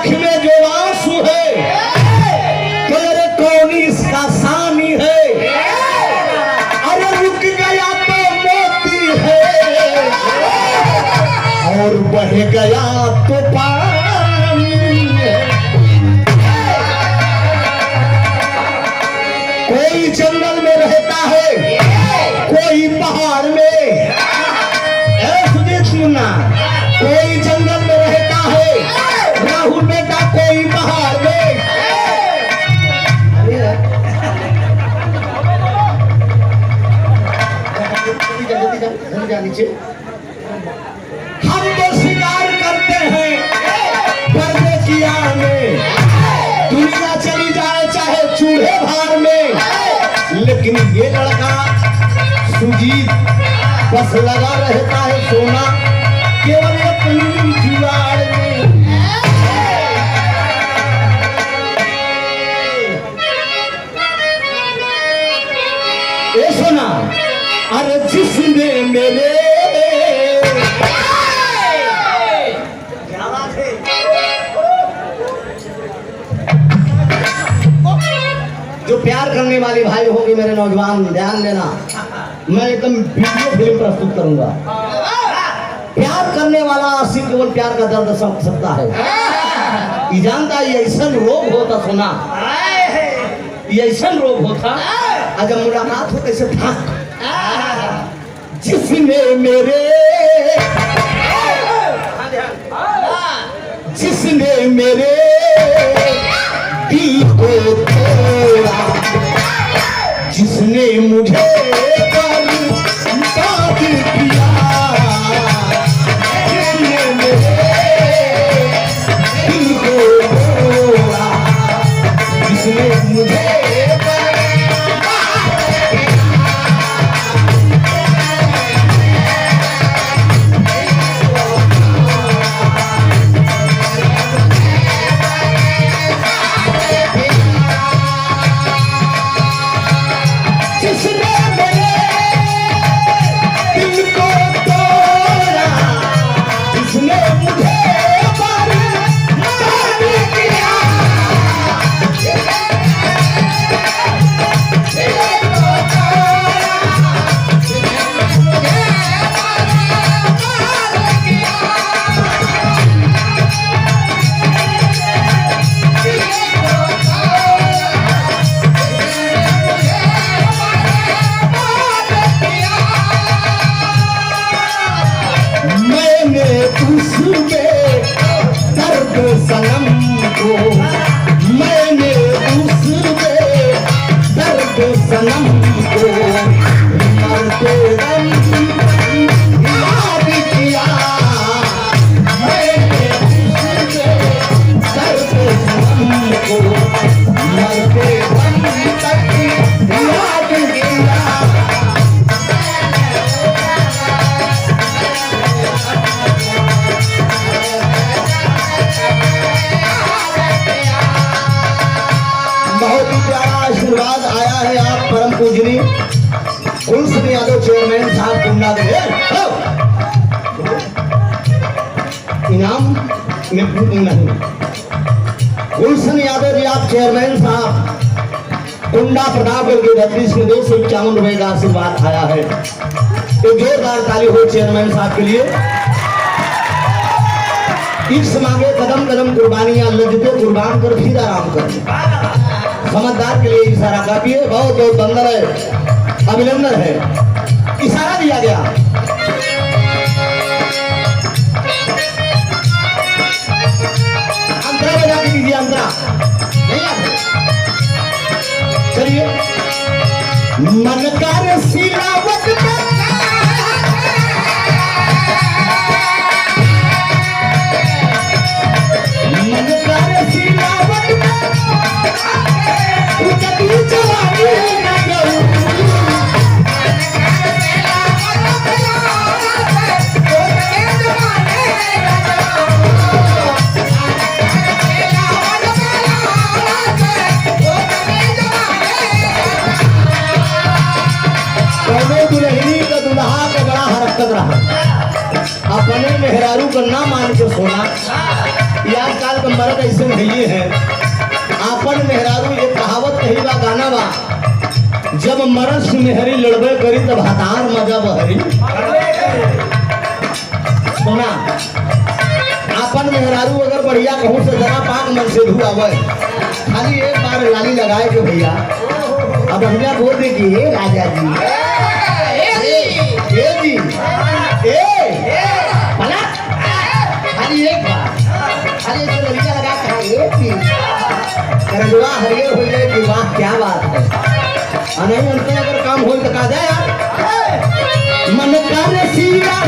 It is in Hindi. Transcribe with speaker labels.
Speaker 1: आंख में जो आंसू है तेरे कौन इसका सानी है। अरे रुक गया तो मोती है और बह गया तो पानी है। कोई जंगल में रहता है, कोई पहाड़ में। सुना, कोई जंगल में रहता है राहुल बेटा, कोई पहाड़ में। हम तो शिकार करते हैं पर्दे की आड़ में, दुनिया चली जाए चाहे चूल्हे भार में, लेकिन ये लड़का सुजीत बस लगा रहता है सोना केवल अपनी जुगाड़ में। ये सोना, अरे जिसने मेरे जो प्यार करने वाले भाई होंगे मेरे नौजवान ध्यान देना, मैं एकदम वीडियो फिल्म प्रस्तुत करूंगा। प्यार करने वाला आशिक केवल प्यार का दर्द समझ सकता है। ये जानता है ये ऐसा रोग होता सुना, ये ऐसा रोग होता जब मुलाकात हो कैसे था। जिसने मेरे दिल को तोड़ा, जिसने मुझे बर्बाद किया, जिसने मेरे दिल को तोड़ा, जिसने मुझे गुलशन यादव चेयरमैन साहब कुंडा दे इनाम में नहीं। गुलशन यादव जी आप चेयरमैन साहब कुंडा प्रतापगढ़ के 32 में 251 रुपए का आशीर्वाद आया है। तो जोरदार ताली हो चेयरमैन साहब के लिए। इस मांगे कदम कदम कुर्बानियां, लज्जते कुर्बान कर फिर आराम कर। समझदार के लिए इशारा काफी है। बहुत बहुत बंदर है, अभिनंदन है। इशारा दिया गया। अंतरा बजा के दीजिए, अंतरा नहीं आते। चलिए मन कर सिलावट मन कर सिलावट अपने मेहरारू का ना मान के सोना, आजकल का मर्द ऐसे नहीं है। आपन मेहरारू ये कहावत कही बा, गाना बा, जब मरद से मेहरी लड़बे करी तब हतार मजा बहरी। सुना, आपन मेहरारू अगर बढ़िया कहूँ से जरा पाक मन से धुआवे, खाली एक बार लाली लगाए के भैया अब भैया बोल दे कि हे राजा जी, ए जी, ए पलट, खाली एक बार, खाली ऐसे लड़िया लगा के ए जी करजवा हरियर हो जाए कि वाह क्या बात है। नहीं अंतर अगर काम हो तो कहा जाए यार मन का नसीबा